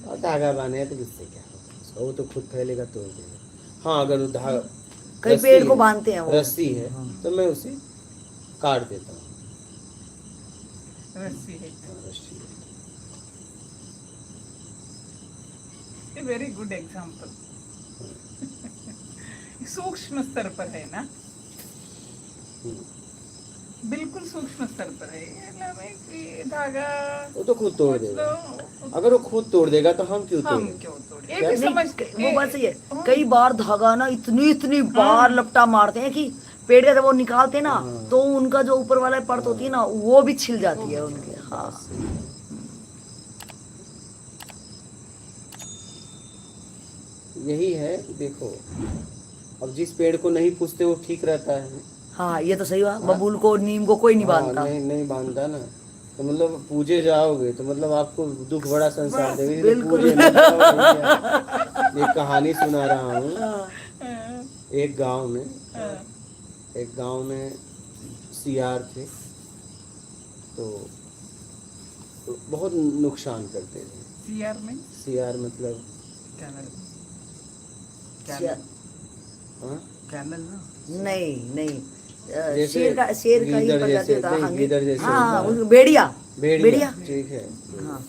और धागा बांधे है तो किससे क्या होगा, वो तो खुद फैलेगा तोड़ देगा। हाँ अगर धागा कई पेड़ को बांधते हैं वो, रस्सी है तो मैं उसे काट देता हूँ। रस्सी है, रस्सी है। ये वेरी गुड एग्जाम्पल। सूक्ष्म स्तर पर है ना, बिल्कुल सूक्ष्म स्तर पर है। ये धागा वो तो खुद तोड़ देगा। अगर वो खुद तोड़ देगा तो हम क्यों हम तोड़ें? क्यों तोड़े? क्या? ये भी समझ वो बात सही है। कई बार धागा ना इतनी बार लपटा मारते हैं कि पेड़ का जब वो निकालते हैं ना तो उनका जो ऊपर वाला परत होती है ना वो भी छिल जाती है उनके। हाँ यही है। देखो अब जिस पेड़ को नहीं पूछते वो ठीक रहता है। हाँ ये तो सही हुआ। बबूल को नीम को कोई नहीं बांधता। नहीं बांधता ना, तो मतलब पूजे जाओगे तो मतलब आपको दुख बड़ा संसार देगा। बिल्कुल। पूजे नहीं जाओगे। ये कहानी सुना रहा हूँ। एक गांव में सियार थे, तो बहुत नुकसान करते थे। सियार मतलब कैमल ना? नहीं जैसे शेर का ही गीदड़ प्रजाति जैसे, होता है। नहीं गीदड़ जैसे हाँ होता है। भेड़िया। ठीक है। हाँ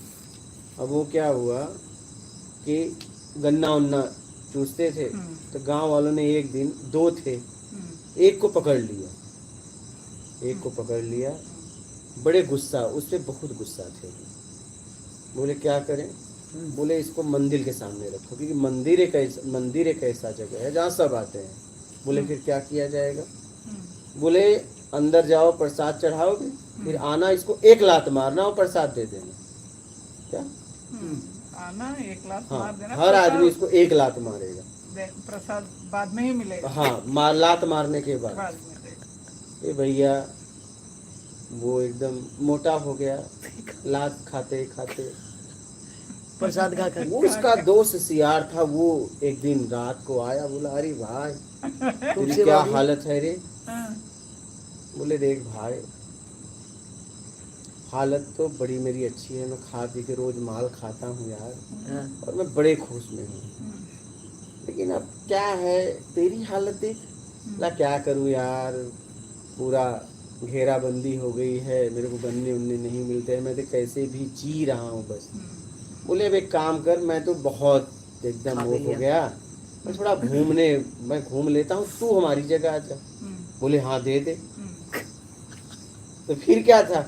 अब वो क्या हुआ कि गन्ना उन्ना चूसते थे, तो गांव वालों ने एक दिन, दो थे, एक को पकड़ लिया। बड़े गुस्सा, उससे बहुत गुस्सा थे। बोले क्या करें? बोले इसको मंदिर के सामने रखो, क्योंकि मंदिर एक ऐसा जगह है जहाँ सब आते हैं। बोले फिर क्या किया जाएगा? बोले अंदर जाओ, प्रसाद चढ़ाओगे, फिर आना, इसको एक लात मारना और प्रसाद दे देना। क्या? आना एक लात हाँ, मार देना, हर आदमी इसको एक लात मारेगा, प्रसाद बाद में ही मिलेगा। हाँ लात मारने के बाद। ये भैया वो एकदम मोटा हो गया, लात खाते खाते। प्रसाद खाकर। वो उसका दोस्त सियार था, वो एक दिन रात को आया, बोला अरे भाई तेरी क्या हालत है रे? बोले देख भाई, हालत तो बड़ी मेरी अच्छी है, मैं खा पी के रोज माल खाता हूँ यार, और मैं बड़े खुश में हूँ, लेकिन अब क्या है तेरी हालत देख। ला क्या करूँ यार, पूरा घेराबंदी हो गई है, मेरे को गन्ने उन्ने नहीं मिलते हैं, मैं तो कैसे भी जी रहा हूँ बस। बोले अब एक काम कर, मैं तो बहुत एकदम वो हो गया, मैं थोड़ा मैं घूम लेता हूँ, तू हमारी जगह आ जा। बोले हाँ दे दे। तो फिर क्या था,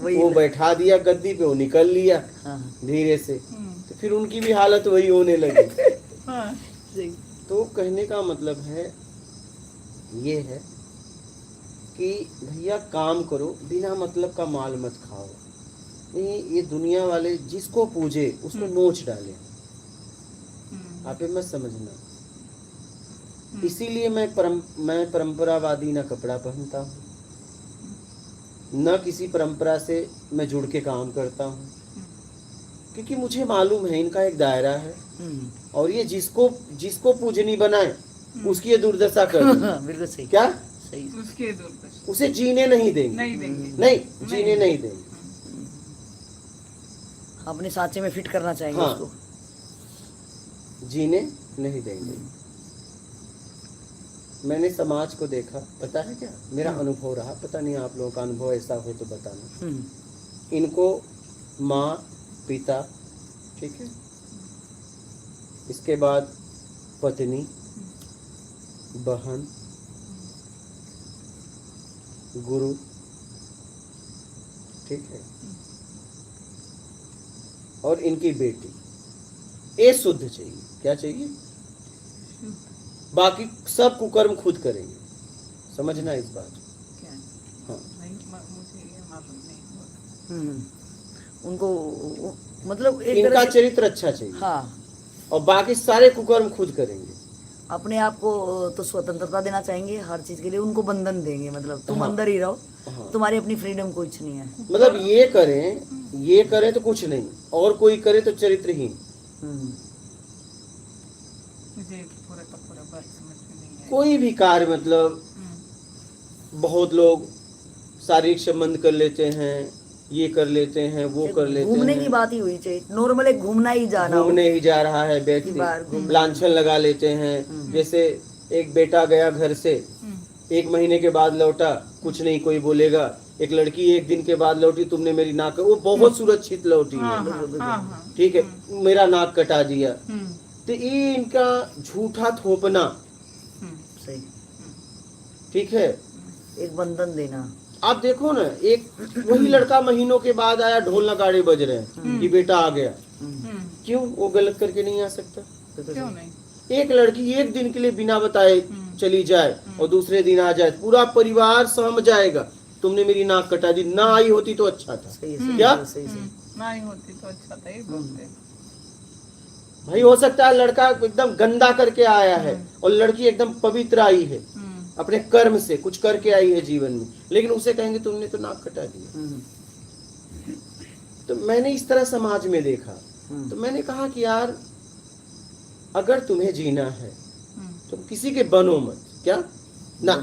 वो बैठा दिया गद्दी पे, वो निकल लिया धीरे से, तो फिर उनकी भी हालत वही होने लगी। तो कहने का मतलब है ये है कि भैया काम करो, बिना मतलब का माल मत खाओ। नहीं, ये दुनिया वाले जिसको पूजे उसको नोच डाले, आप मत समझना। इसीलिए मैं परंपरावादी ना कपड़ा पहनता हूँ, न किसी परंपरा से मैं जुड़ के काम करता हूँ, क्योंकि मुझे मालूम है इनका एक दायरा है, और ये जिसको पूजनी बनाए उसकी ये दुर्दशा कर बिल्कुल सही। क्या सही, उसके दुर्दशा, उसे जीने नहीं देंगे, नहीं जीने नहीं देंगे, अपने सांचे में फिट करना चाहेंगे। हाँ, उसको जीने नहीं देंगे। मैंने समाज को देखा, पता है क्या मेरा अनुभव रहा, पता नहीं आप लोगों का अनुभव ऐसा हो तो बताना। इनको माँ पिता, ठीक है, इसके बाद पत्नी, बहन, गुरु, ठीक है, और इनकी बेटी, ये शुद्ध चाहिए। क्या चाहिए? बाकी सब कुकर्म खुद करेंगे, समझना इस बात। हाँ, मुझे ये मालूम नहीं। उनको मतलब एक इनका चरित्र अच्छा चाहिए। हाँ, और बाकी सारे कुकर्म खुद करेंगे। अपने आप को तो स्वतंत्रता देना चाहेंगे हर चीज के लिए, उनको बंधन देंगे, मतलब तुम अंदर ही रहो, तुम्हारी अपनी फ्रीडम कुछ नहीं है। मतलब ये करें तो कुछ नहीं, और कोई करे तो चरित्रहीन। मुझे पूरा का पूरा बात समझ में नहीं आया। कोई भी कार्य, मतलब बहुत लोग शारीरिक संबंध कर लेते हैं, ये कर लेते हैं, वो कर लेते घूमने की हैं, बात ही हुई चाहिए, नॉर्मल एक घूमना ही जाना हो। घूमने ही जा रहा है बार घूमने। व्यक्ति, लांछन लगा लेते हैं। जैसे एक बेटा गया घर से, 1 महीने के बाद लौटा, कुछ नहीं कोई बोलेगा। एक लड़की 1 दिन के बाद लौटी, तुमने मेरी नाक, वो बहुत सुरक्षित लौटी है, हाँ ठीक है, मेरा नाक कटा दिया। तो ये इनका झूठा थोपना, सही, ठीक है। एक बंधन देना। आप देखो ना, एक वही लड़का महीनों के बाद आया, ढोल नगाड़े बज रहे हैं कि बेटा आ गया। क्यों? वो गलत करके नहीं आ सकता। क्यों नहीं? एक लड़की 1 दिन के लिए बिना बताए चली जाए और दूसरे दिन आ जाए, पूरा परिवार सहम जाएगा, तुमने मेरी नाक कटा दी, ना आई होती तो अच्छा था। सही सही क्या? सही सही। नहीं होती तो अच्छा था, ये बोलते। भाई हो सकता है लड़का एकदम गंदा करके आया है और लड़की एकदम पवित्र आई है, अपने कर्म से कुछ करके आई है जीवन में, लेकिन उसे कहेंगे तुमने तो नाक कटा दिया। तो मैंने इस तरह समाज में देखा, तो मैंने कहा कि यार अगर तुम्हें जीना है तो किसी के बनो मत। क्या ना?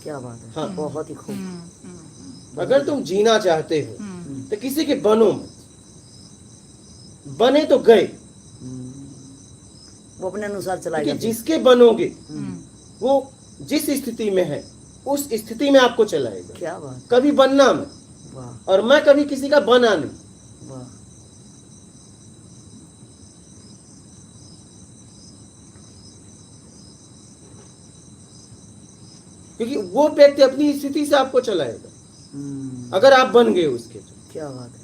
क्या बात है, हाँ। बहुत ही खूब। अगर तुम जीना चाहते हो तो किसी के बनो मत। बने तो गए, वो अपने अनुसार चलाएगा। क्योंकि जिसके बनोगे वो जिस स्थिति में है उस स्थिति में आपको चलाएगा। क्या बात, कभी बनना मत। वाह और मैं कभी किसी का बना नहीं। वाह। क्योंकि वो व्यक्ति अपनी स्थिति से आपको चलाएगा अगर आप बन गए उसके तो। क्या बात है।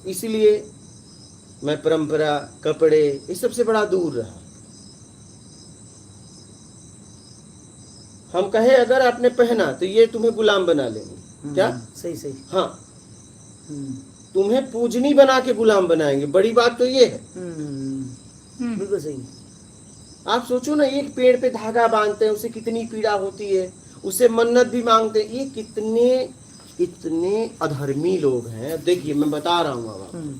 इसीलिए मैं परंपरा, कपड़े, इस सबसे बड़ा दूर रहा। हम कहे अगर आपने पहना तो ये तुम्हें गुलाम बना लेंगे। क्या? सही सही। हाँ, तुम्हें पूजनी बना के गुलाम बनाएंगे। बड़ी बात तो ये है। बिल्कुल सही। आप सोचो ना, एक पेड़ पे धागा बांधते हैं, उसे कितनी पीड़ा होती है, उसे मन्नत भी मांगते हैं। ये इतने अधर्मी लोग हैं। अब देखिए मैं बता रहा हूँ अब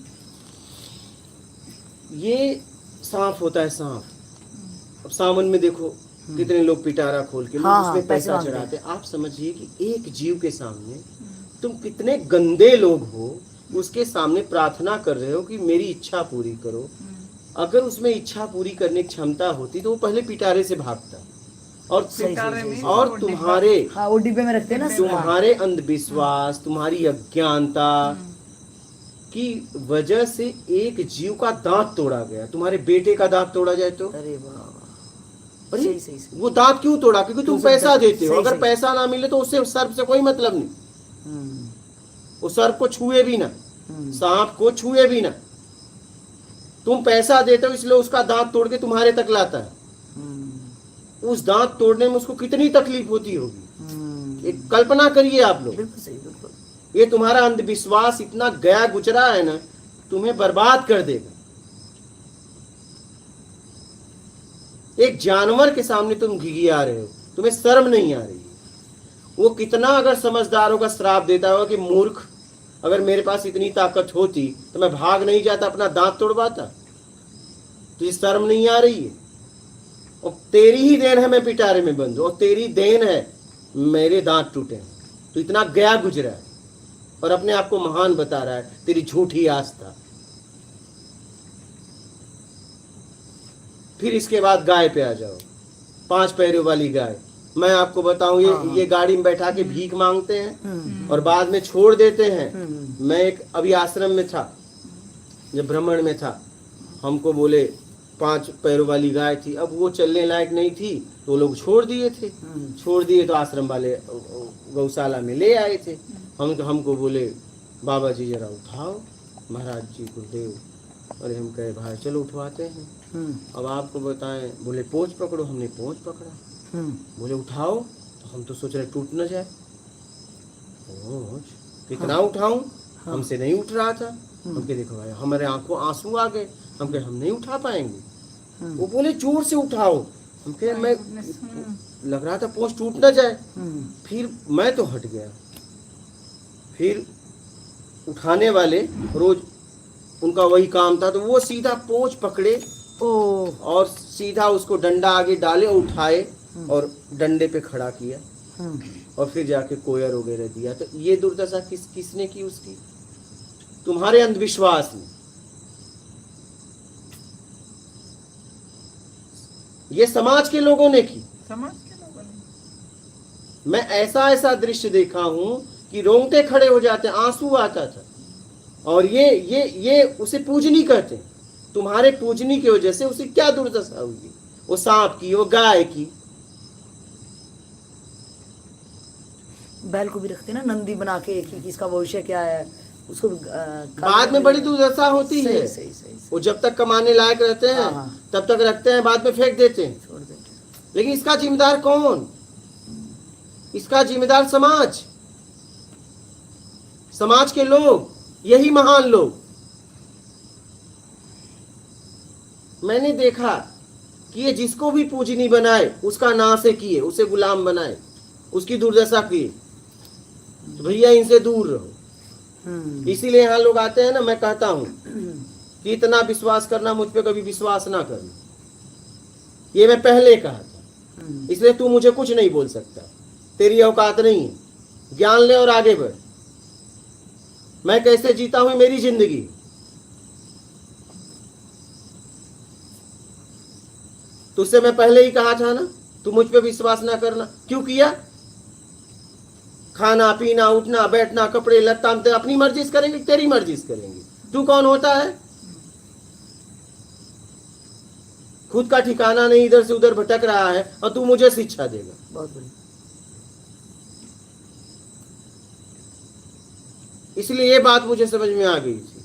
ये सांप होता है, सांप। अब सावन में देखो कितने लोग पिटारा खोल के हाँ, उसमें पैसा मांगते चढ़ाते हैं। आप समझिए कि एक जीव के सामने तुम कितने गंदे लोग हो, उसके सामने प्रार्थना कर रहे हो कि मेरी इच्छा पूरी करो। अगर उसमें इच्छा पूरी करने की क्षमता होती तो वो पहले पिटारे से भागता। और और तुम्हारे, हाँ, वो डिब्बे में रखते हैं ना, तुम्हारे अंधविश्वास, तुम्हारी अज्ञानता की वजह से एक जीव का दांत तोड़ा गया। तुम्हारे बेटे का दांत तोड़ा जाए तो अरे वाह, अरे सही सही सही। वो दांत क्यों तोड़ा? क्योंकि तुम पैसा देते हो। सही, अगर सही। पैसा ना मिले तो उससे सर्प से कोई मतलब नहीं। वो सर्प को छुए भी ना, सांप को छुए भी ना। तुम पैसा देते हो इसलिए उसका दांत तोड़ के तुम्हारे तक लाता है। उस दांत तोड़ने में उसको कितनी तकलीफ होती होगी, एक कल्पना करिए आप लोग। बिल्कुल सही, बिल्कुल। ये तुम्हारा अंधविश्वास इतना गया गुजरा है ना, तुम्हें बर्बाद कर देगा। एक जानवर के सामने तुम घिघिया रहे हो, तुम्हें शर्म नहीं आ रही है। वो कितना अगर समझदारों का श्राप देता होगा कि मूर्ख, अगर मेरे पास इतनी ताकत होती तो मैं भाग नहीं जाता, अपना दांत तोड़वाता। तुझे शर्म नहीं आ रही है? और तेरी ही देन है मैं पिटारे में बंद हूं, और तेरी देन है मेरे दांत टूटे हैं। तो इतना गया गुजरा है और अपने आप को महान बता रहा है। तेरी झूठी आस्था। फिर इसके बाद गाय पे आ जाओ, 5 पैरों वाली गाय। मैं आपको बताऊं, ये गाड़ी में बैठा के भीख मांगते हैं और बाद में छोड़ देते हैं। मैं एक अभी आश्रम में था, जब भ्रमण में था, हमको बोले 5 पैरों वाली गाय थी। अब वो चलने लायक नहीं थी तो लोग छोड़ दिए थे। छोड़ दिए तो आश्रम वाले गौशाला में ले आए थे। हमको बोले बाबा जी जरा उठाओ, महाराज जी गुरुदेव। अरे हम कहे भाई चलो उठवाते हैं। अब आपको बताएं, बोले पोंछ पकड़ो। हमने पोंछ पकड़ा। बोले उठाओ, तो हम तो सोच रहे टूट न जाए। पोंछ कितना उठाऊं, हमसे नहीं उठ रहा था। हम कहे देखो भाई, हमारे आंखों आंसू आ गए। हम कहे हम नहीं उठा पाएंगे। वो बोले जोर से उठाओ, हम कहे मैं लग रहा था पोंछ टूट ना जाए। फिर मैं तो हट गया। फिर उठाने वाले रोज उनका वही काम था, तो वो सीधा पोंछ पकड़े और सीधा उसको डंडा आगे डाले और उठाए और डंडे पे खड़ा किया और फिर जाके कोयर वगैरह दिया। तो ये दुर्दशा किसने की उसकी? तुम्हारे अंधविश्वास ने। ये समाज के लोगों ने की। समाज के लोगों ने। मैं ऐसा दृश्य देखा हूं कि रोंगटे खड़े हो जाते, आंसू आता था। और ये उसे पूजनी कहते हैं। तुम्हारे पूजनी की वजह से उसे क्या दुर्दशा हुई? वो सांप की, वो गाय की। बैल को भी रखते ना नंदी बना के कि इसका भविष्य क्या है, उसको बाद में बड़ी दुर्दशा होती है। सही। वो जब तक कमाने लायक रहते हैं तब तक रखते हैं, बाद में फेंक देते हैं। छोड़ देते हैं। लेकिन इसका जिम्मेदार कौन? इसका जिम्मेदार समाज के लोग, यही महान लोग। मैंने देखा कि ये जिसको भी पूजनी बनाए उसका नाश किए, उसे गुलाम बनाए, उसकी दुर्दशा किए। तो भैया इनसे दूर रहो। इसीलिए यहाँ लोग आते हैं ना, मैं कहता हूं कि इतना विश्वास करना, मुझ पे कभी विश्वास ना करना। ये मैं पहले कहा था, इसलिए तू मुझे कुछ नहीं बोल सकता, तेरी औकात नहीं है। ज्ञान ले और आगे बढ़। मैं कैसे जीता हूं मेरी जिंदगी, तुझसे मैं पहले ही कहा था ना, तू मुझ पे विश्वास ना करना। क्यों किया? खाना पीना उठना बैठना कपड़े लत्ता हम तो अपनी मर्जी से करेंगे, तेरी मर्जी से करेंगे। तू कौन होता है? खुद का ठिकाना नहीं, इधर से उधर भटक रहा है और तू मुझे शिक्षा देगा। बहुत बढ़िया। इसलिए ये बात मुझे समझ में आ गई थी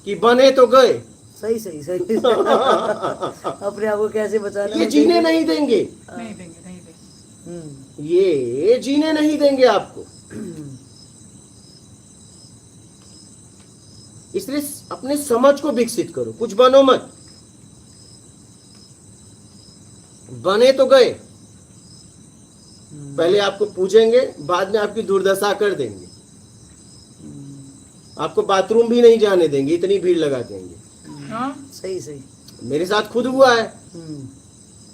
कि बने तो गए। सही अपने आप को कैसे बचाना? ये जीने नहीं देंगे, नहीं देंगे। ये जीने नहीं देंगे आपको। इसलिए अपने समझ को विकसित करो, कुछ बनो मत। बने तो गए, पहले आपको पूजेंगे, बाद में आपकी दुर्दशा कर देंगे। आपको बाथरूम भी नहीं जाने देंगे, इतनी भीड़ लगा देंगे। सही। मेरे साथ खुद हुआ है।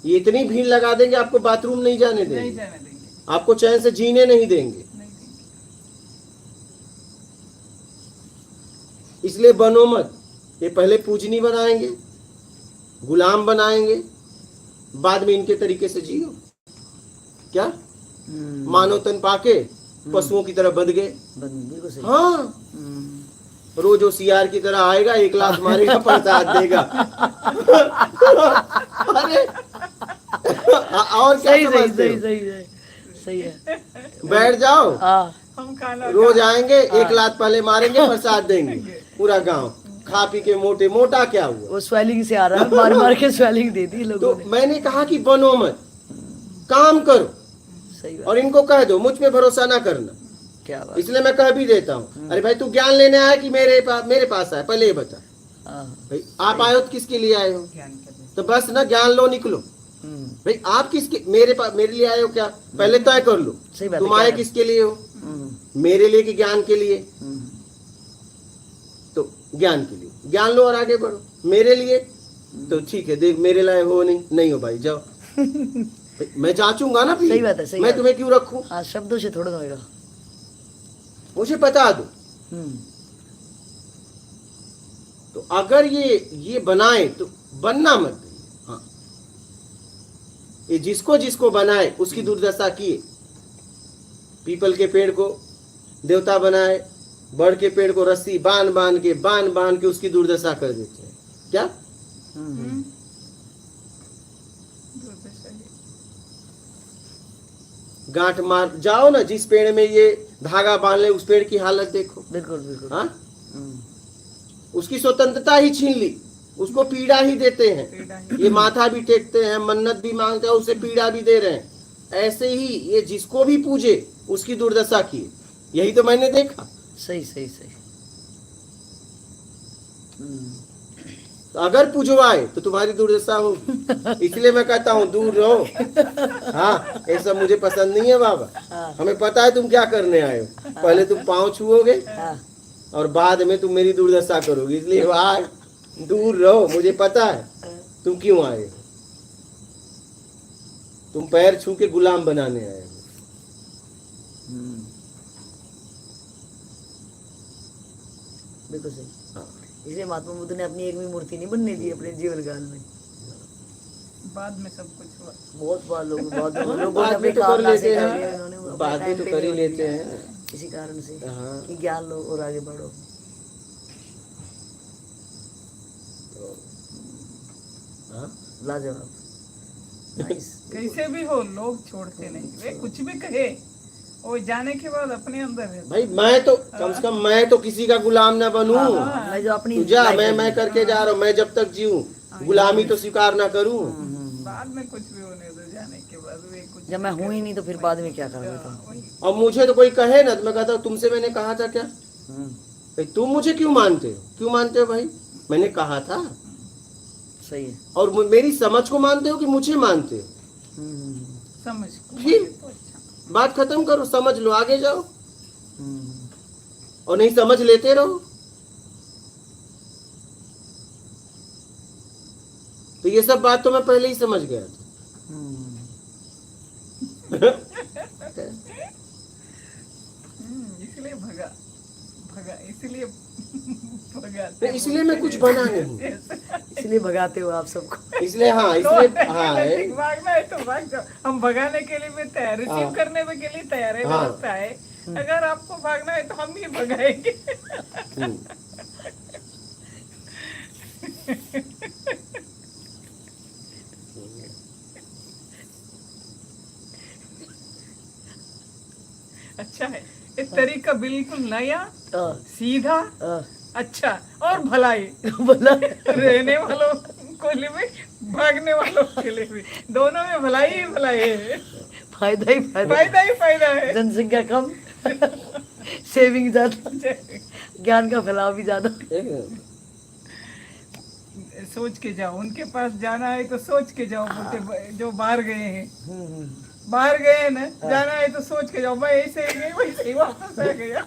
ये इतनी भीड़ लगा देंगे, आपको बाथरूम नहीं जाने देंगे, आपको चैन से जीने नहीं देंगे। इसलिए बनो मत। ये पहले पूजनी बनाएंगे, गुलाम बनाएंगे, बाद में इनके तरीके से जियो। क्या मानव तन पाके पशुओं की तरह बंध गए। बिल्कुल सही। हाँ, रोज वो सियार की तरह आएगा, एक लात मारेगा, प्रसाद देगा। अरे और क्या समझते हो? सही है। बैठ जाओ, हम खाना रोज आएंगे, एक लात पहले मारेंगे, प्रसाद देंगे। पूरा गांव खा पी के मोटा क्या हुआ? वो स्वेलिंग से आ रहा है, मार के स्वेलिंग दे दी लोगों तो ने। मैंने कहा कि बनो मत, काम करो। सही बात। और इनको कह दो मुझ पे भरोसा ना करना। क्या बात। इसलिए मैं कह भी देता हूँ, अरे भाई तू ज्ञान लेने आया कि मेरे पास आया, पहले ये बता। भाई आप आए हो तो किसके लिए आए हो? तो बस ना ज्ञान लो, निकलो। भाई आप किसके मेरे लिए आए हो? क्या पहले तय कर लो। तुम आए किसके लिए हो? मेरे लिए कि ज्ञान के लिए? तो ज्ञान के लिए ज्ञान लो और आगे बढ़ो। मेरे लिए तो ठीक है, देख मेरे लिए हो नहीं हो भाई, जाओ। मैं जांचूंगा ना फिर। सही बात है, सही मैं बात। तुम्हें क्यों रखूं? हाँ, शब्दों से थोड़ा होएगा। मुझे बता दो। तो अगर ये बनाए तो बनना मत। हाँ, ये जिसको बनाए उसकी दुर्दशा किए। पीपल के पेड़ को देवता बनाए, बड़ के पेड़ को रस्सी बांध के उसकी दुर्दशा कर देते हैं। क्या गांठ मार जाओ ना, जिस पेड़ में ये धागा बांध ले उस पेड़ की हालत देखो। बिल्कुल। हाँ, उसकी स्वतंत्रता ही छीन ली, उसको पीड़ा ही देते हैं। ये माथा भी टेकते हैं, मन्नत भी मांगते हैं, उसे पीड़ा भी दे रहे हैं। ऐसे ही ये जिसको भी पूजे उसकी दुर्दशा की। यही तो मैंने देखा। सही। तो अगर पुजवाए तो तुम्हारी दुर्दशा हो, इसलिए मैं कहता हूँ दूर रहो। हाँ, ये सब मुझे पसंद नहीं है बाबा। हमें पता है तुम क्या करने आए हो। पहले तुम पाँव छुओगे हाँ, और बाद में तुम मेरी दुर्दशा करोगे, इसलिए भाई दूर रहो। मुझे पता है तुम क्यों आए हो। तुम पैर छू के गुलाम बनाने आए हो। बिल्कुल सही। हाँ। इसलिए महात्मा बुद्ध ने अपनी एक भी मूर्ति नहीं बनने दी अपने जीवन काल में। बाद में सब कुछ हुआ। बहुत बार लोगों बाद ने में तो कर कामना से लेते कर हैं। लिया, इन्होंने अपने बाद में टाइम तो पे कर ही नहीं लेते लिया। हैं। इसी कारण से हाँ। कि ज्ञान लो और आगे बढ़ो। हाँ? लाजवाब। नाइस। कैसे भी हो लोग छोड़ते नहीं, वे कुछ भी कहे वो जाने के बाद अपने अंदर है। भाई मैं तो कम से कम मैं तो किसी का गुलाम ना बनूं। मैं जो अपनी तू जा, life मैं है, करके जा रहा हूँ। मैं जब तक जीऊं गुलामी तो स्वीकार ना करूं। बाद में कुछ भी होने दो, जाने के बाद वे कुछ जब मैं हूं ही नहीं तो फिर बाद में क्या करोगे तुम? वही। और मुझे तो कोई कहे ना तो मैं कहता हूँ तुमसे मैंने कहा था क्या भाई, तुम मुझे क्यों मानते हो? क्यों मानते हो भाई? मैंने कहा था। सही है। और मेरी समझ को मानते हो कि मुझे मानते हो? समझ को फिर? माने तो अच्छा। बात खत्म करो, समझ लो, आगे जाओ। और नहीं समझ लेते रहो। तो ये सब बात तो मैं पहले ही समझ गया था। इसलिए भगा भगा, इसलिए भगा। तो इसलिए मैं कुछ बना नहीं। इसलिए भगाते हो आप सबको। इसलिए हाँ, इसलिए हाँ है। भागना है तो भाग जाओ, हम भगाने के लिए भी तैयार, रिसीव हाँ। करने के लिए तैयार है, हाँ। व्यवस्था है। अगर आपको भागना है तो हम ही भगाएंगे। हम्म। अच्छा है, इस तरीका बिल्कुल नया, आ, सीधा, आ, अच्छा और भलाई बोला रहने वालों को लिए भी, भागने वालों के लिए भी, दोनों में भलाई ही भलाई है, फायदा ही फायदा। फायदा ही फायदा है। जनसंख्या कम, सेविंग ज्यादा, ज्ञान का फैलाव भी ज्यादा। सोच के जाओ, उनके पास जाना है तो सोच के जाओ। बोलते जो बाहर गए हैं, बाहर गए हैं ना, जाना है तो सोच के जाओ। मैं ऐसे ही गई, वैसे ही वापस आ गया।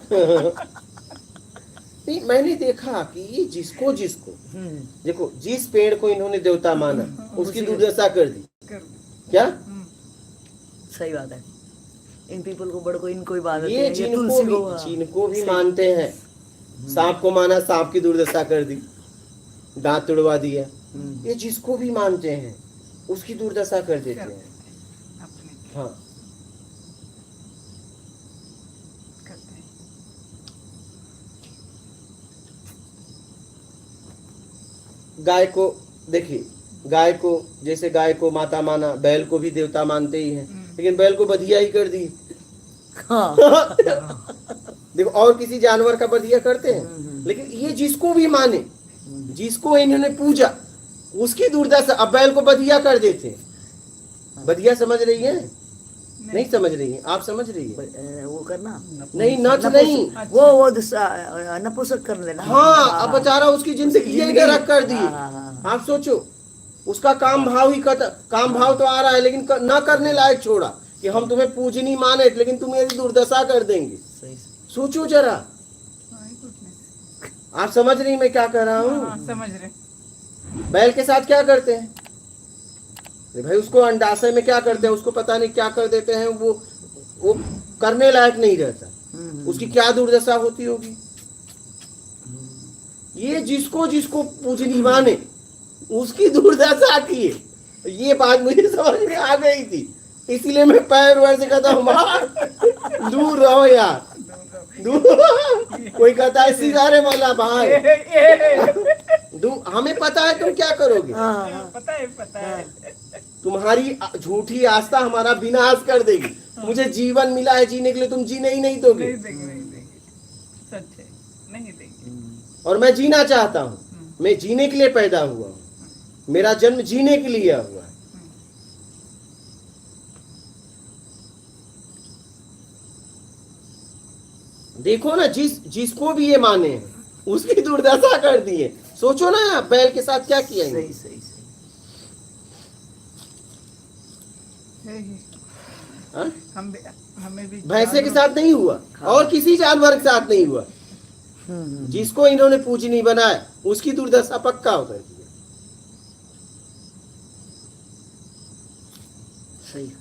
नहीं, मैंने देखा कि ये जिसको देखो, जिस पेड़ को इन्होंने देवता माना उसकी दुर्दशा कर दी। क्या सही बात है। इन पीपल को बड़ को इनको ही बात ये जिनको भी मानते हैं, सांप को माना, सांप की दुर्दशा कर दी, दांत तुड़वा दिया। ये जिसको भी मानते हैं उसकी दुर्दशा कर देते हैं। हाँ, करते हैं। गाय को देखिए, गाय को जैसे गाय को माता माना, बैल को भी देवता मानते ही हैं, लेकिन बैल को बधिया ही कर दी। हाँ। देखो, और किसी जानवर का बधिया करते हैं, लेकिन ये जिसको भी माने, जिसको इन्होंने पूजा, उसकी दुर्दशा। अब बैल को बधिया कर देते हैं। बधिया समझ रही है? नहीं समझ रही है? आप समझ रही है? वो करना नहीं, नच नहीं, वो नपुंसक कर लेना। हाँ, अब बेचारा उसकी जिंदगी ही नरक कर दी। आप सोचो, उसका काम भाव ही काम भाव तो आ रहा है, लेकिन न करने लायक छोड़ा कि हम तुम्हें पूजनी माने, लेकिन तुम मेरी दुर्दशा कर देंगे। सोचो जरा, आप समझ रही मैं क्या कह रहा हूँ? समझ रहे। बैल के साथ क्या करते हैं? अरे भाई, उसको अंडाशय में क्या करते हैं, उसको पता नहीं क्या कर देते हैं। वो करने लायक नहीं रहता। उसकी क्या दुर्दशा होती होगी। ये जिसको पूजनी माने उसकी दुर्दशा की है। ये बात मुझे समझ में आ गई थी, इसीलिए मैं पैर वैसे कहता हूँ, दूर रहो यार, दूर। कोई कहता है सिगारे वाला भाई, हमें पता है तुम क्या करोगे। पता है। तुम्हारी झूठी आस्था हमारा विनाश कर देगी। मुझे जीवन मिला है जीने के लिए, तुम जीने ही नहीं दोगे। नहीं देंगे। सच है, नहीं देंगे। और मैं जीना चाहता हूँ। मैं जीने के लिए पैदा हुआ हूँ। मेरा जन्म जीने के लिए हुआ है। देखो ना, जिसको भी ये माने उसकी दुर्दशा कर दी है। सोचो ना आप बैल के साथ क्या किया इन्होंने। सही सही सही। है ही। हाँ? हमें भी भैंसे के साथ नहीं हुआ और किसी जानवर के साथ नहीं हुआ। जिसको इन्होंने पूजनी बनाया उसकी दुर्दशा पक्का होकर की है। सही।